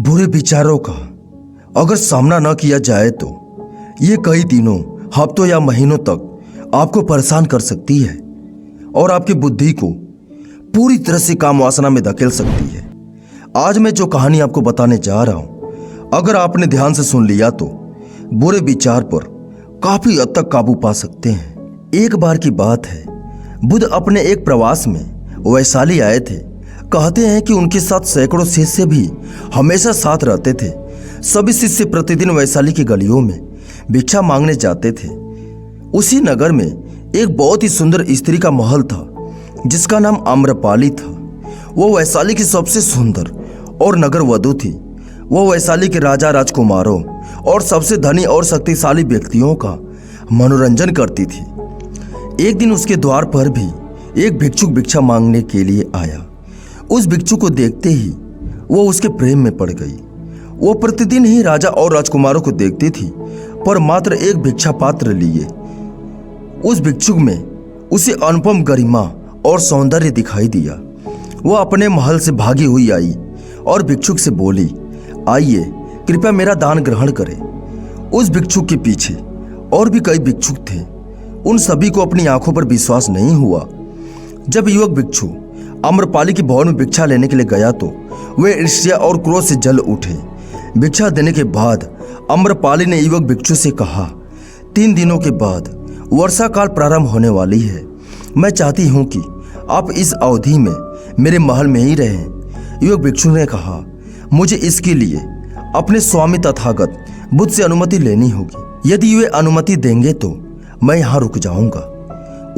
बुरे विचारों का अगर सामना न किया जाए तो ये कई दिनों, हफ्तों या महीनों तक आपको परेशान कर सकती है और आपकी बुद्धि को पूरी तरह से काम वासना में धकेल सकती है। आज मैं जो कहानी आपको बताने जा रहा हूं, अगर आपने ध्यान से सुन लिया तो बुरे विचार पर काफी हद तक काबू पा सकते हैं। एक बार की बात है, बुद्ध अपने एक प्रवास में वैशाली आए थे। कहते हैं कि उनके साथ सैकड़ों शिष्य भी हमेशा साथ रहते थे। सभी शिष्य प्रतिदिन वैशाली की गलियों में भिक्षा मांगने जाते थे। उसी नगर में एक बहुत ही सुंदर स्त्री का महल था जिसका नाम आम्रपाली था। वो वैशाली की सबसे सुंदर और नगर वधू थी। वो वैशाली के राजा राजकुमारों और सबसे धनी और शक्तिशाली व्यक्तियों का मनोरंजन करती थी। एक दिन उसके द्वार पर भी एक भिक्षुक भिक्षा मांगने के लिए आया। उस भिक्षुक को देखते ही वो उसके प्रेम में पड़ गई। वो प्रतिदिन ही राजा और राजकुमारों को देखती थी, पर मात्र एक भिक्षा पात्र लिए। उस भिक्षुक में उसे अनुपम गरिमा और सौंदर्य दिखाई दिया। वो अपने महल से भागी हुई आई और भिक्षुक से बोली, आइए कृपया मेरा दान ग्रहण करें। उस भिक्षुक के पीछे और भी कई भिक्षुक थे। उन सभी को अपनी आंखों पर विश्वास नहीं हुआ। जब युवक भिक्षु आम्रपाली के भवन में भिक्षा लेने के लिए गया तो वे ईर्ष्या और क्रोध से जल उठे। भिक्षा देने के बाद आम्रपाली ने युवक भिक्षु से कहा, 3 दिनों के बाद वर्षा काल प्रारंभ होने वाली है। मैं चाहती हूँ कि आप इस अवधि में मेरे महल में ही रहें। युवक भिक्षु ने कहा, मुझे इसके लिए अपने स्वामी तथागत बुद्ध से अनुमति लेनी होगी। यदि वे अनुमति देंगे तो मैं यहाँ रुक जाऊंगा।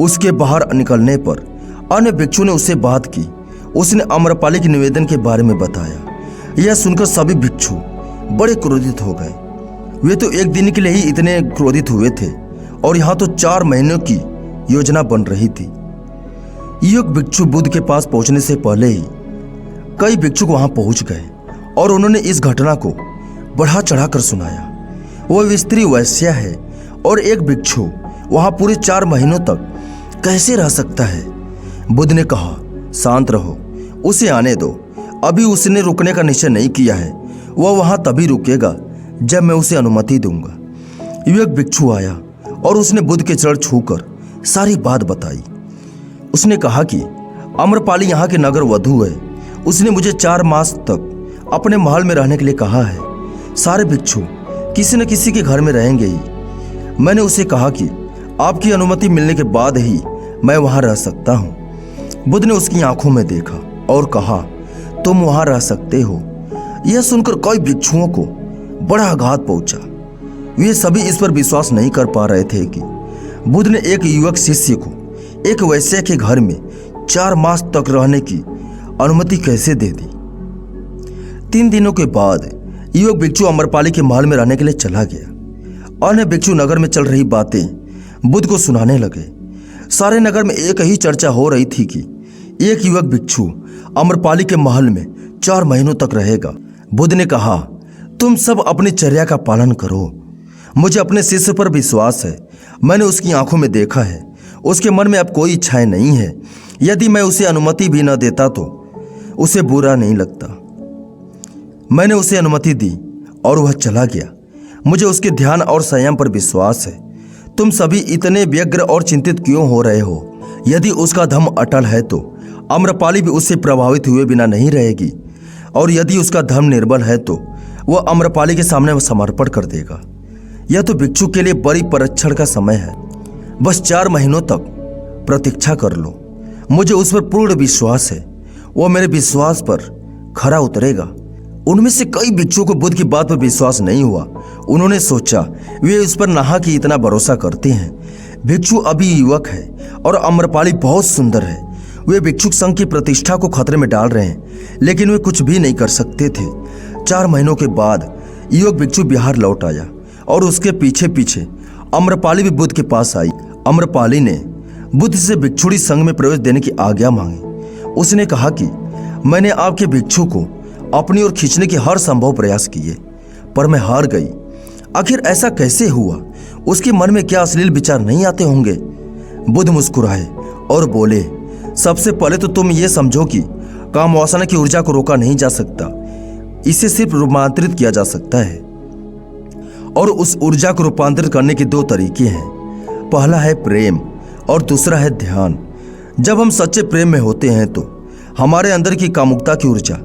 उसके बाहर निकलने पर अन्य भिक्षु ने उससे बात की। उसने आम्रपाली के निवेदन के बारे में बताया। यह सुनकर सभी भिक्षु बड़े क्रोधित हो गए। वे तो एक दिन के लिए ही इतने क्रोधित हुए थे और यहाँ तो 4 महीनों की योजना बन रही थी। युवक भिक्षु बुद्ध के पास पहुंचने से पहले ही कई भिक्षुक वहां पहुंच गए और उन्होंने इस घटना को बढ़ा चढ़ाकर सुनाया। वह स्त्री वैश्या है और एक भिक्षु वहां पूरे 4 महीनों तक कैसे रह सकता है। बुद्ध ने कहा, शांत रहो, उसे आने दो। अभी उसने रुकने का निश्चय नहीं किया है। वह वहां तभी रुकेगा जब मैं उसे अनुमति दूंगा। युवक भिक्षु आया और उसने बुद्ध के चरण छूकर सारी बात बताई। उसने कहा कि आम्रपाली यहाँ के नगर वधू है। उसने मुझे 4 मास तक अपने महल में रहने के लिए कहा है। सारे भिक्षु किसी न किसी के घर में रहेंगे ही। मैंने उसे कहा कि आपकी अनुमति मिलने के बाद ही मैं वहां रह सकता हूं। बुद्ध ने उसकी आंखों में देखा और कहा, तुम वहां रह सकते हो। यह सुनकर कई भिक्षुओं को बड़ा आघात पहुंचा। वे सभी इस पर विश्वास नहीं कर पा रहे थे कि बुद्ध ने एक युवक शिष्य को एक वैश्य के घर में 4 मास तक रहने की अनुमति कैसे दे दी। 3 दिनों के बाद युवक भिक्षु आम्रपाली के महल में रहने के लिए चला गया। अन्य भिक्षु नगर में चल रही बातें बुद्ध को सुनाने लगे। सारे नगर में एक ही चर्चा हो रही थी कि एक युवक भिक्षु आम्रपाली के महल में 4 महीनों तक रहेगा। बुद्ध ने कहा, तुम सब अपनी चर्या का पालन करो। मुझे अपने शिष्य पर विश्वास है। मैंने उसकी आंखों में देखा है। उसके मन में अब कोई इच्छाएं नहीं है। यदि मैं उसे अनुमति भी न देता तो उसे बुरा नहीं लगता। मैंने उसे अनुमति दी और वह चला गया। मुझे उसके ध्यान और संयम पर विश्वास है। तुम सभी इतने व्यग्र और चिंतित क्यों हो रहे हो? यदि उसका धर्म अटल है तो आम्रपाली भी उससे प्रभावित हुए बिना नहीं रहेगी, और यदि उसका धर्म निर्बल है तो वह आम्रपाली के सामने समर्पण कर देगा। यह तो भिक्षु के लिए बड़ी परीक्षण का समय है। बस 4 महीनों तक प्रतीक्षा कर लो। मुझे उस पर पूर्ण विश्वास है। वह मेरे विश्वास पर खरा उतरेगा। उनमें से कई भिक्षुओं को बुद्ध की बात पर विश्वास नहीं हुआ। उन्होंने सोचा वे उस पर नाहा कि इतना भरोसा करते हैं। भिक्षु अभी युवक है और आम्रपाली बहुत सुंदर है। वे भिक्षुक संघ की प्रतिष्ठा को खतरे में डाल रहे हैं, लेकिन वे कुछ भी नहीं कर सकते थे। 4 महीनों के बाद युवक भिक्षु बिहार लौट आया और उसके पीछे पीछे आम्रपाली भी बुद्ध के पास आई। आम्रपाली ने बुद्ध से भिक्षुणी संघ में प्रवेश देने की आज्ञा मांगी। उसने कहा कि मैंने आपके भिक्षु को अपनी ओर खींचने के हर संभव प्रयास किए, पर मैं हार गई। आखिर ऐसा कैसे हुआ? उसके मन में क्या अश्लील विचार नहीं आते होंगे? बुद्ध मुस्कुराए और बोले, सबसे पहले तो तुम ये समझो कि काम वासना की ऊर्जा को रोका नहीं जा सकता। इसे सिर्फ रूपांतरित किया जा सकता है। और उस ऊर्जा को रूपांतरित करने के 2 तरीके हैं। पहला है प्रेम और दूसरा है ध्यान। जब हम सच्चे प्रेम में होते हैं तो हमारे अंदर की कामुकता की ऊर्जा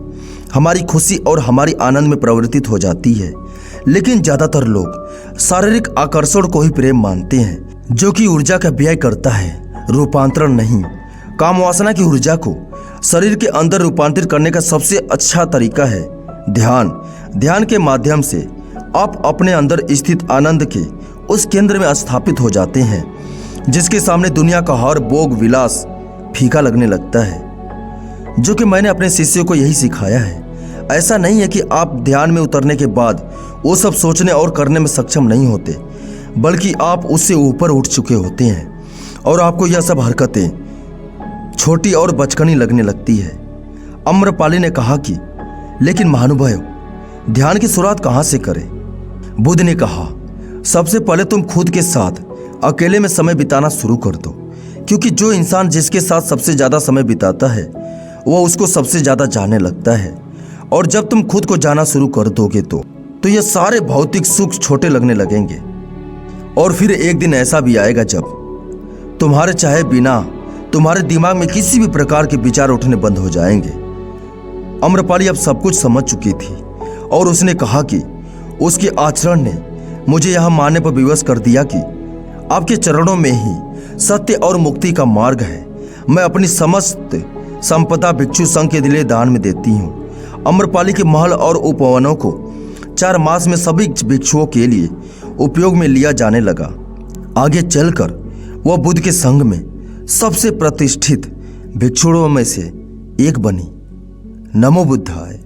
हमारी खुशी और हमारी आनंद में परिवर्तित हो जाती है। लेकिन ज्यादातर लोग शारीरिक आकर्षण को ही प्रेम मानते हैं, जो कि ऊर्जा का व्यय करता है, रूपांतरण नहीं। काम वासना की ऊर्जा को शरीर के अंदर रूपांतरित करने का सबसे अच्छा तरीका है ध्यान। ध्यान के माध्यम से आप अपने अंदर स्थित आनंद के उस केंद्र में स्थापित हो जाते हैं, जिसके सामने दुनिया का हर भोग विलास फीका लगने लगता है। जो कि मैंने अपने शिष्यों को यही सिखाया है। ऐसा नहीं है कि आप ध्यान में उतरने के बाद वो सब सोचने और करने में सक्षम नहीं होते, बल्कि आप उससे ऊपर उठ चुके होते हैं और आपको यह सब हरकतें छोटी और बचकानी लगने लगती है। आम्रपाली ने कहा कि लेकिन महानुभाव, ध्यान की शुरुआत कहाँ से करें? बुद्ध ने कहा, सबसे पहले तुम खुद के साथ अकेले में समय बिताना शुरू कर दो, क्योंकि जो इंसान जिसके साथ सबसे ज्यादा समय बिताता है वह उसको सबसे ज्यादा जानने लगता है। और जब तुम खुद को जाना शुरू कर दोगे तो ये सारे भौतिक सुख छोटे लगने लगेंगे। और फिर एक दिन ऐसा भी आएगा जब तुम्हारे चाहे बिना तुम्हारे दिमाग में किसी भी प्रकार के विचार उठने बंद हो जाएंगे। आम्रपाली अब सब कुछ समझ चुकी थी और उसने कहा कि उसके आचरण ने मुझे यह मानने पर विवश कर दिया कि आपके चरणों में ही सत्य और मुक्ति का मार्ग है। मैं अपनी समस्त संपदा भिक्षु संघ के लिए दान में देती हूँ। आम्रपाली के महल और उपवनों को 4 मास में सभी भिक्षुओं के लिए उपयोग में लिया जाने लगा। आगे चलकर वह बुद्ध के संघ में सबसे प्रतिष्ठित भिक्षुओं में से एक बनी। नमो बुद्धाय।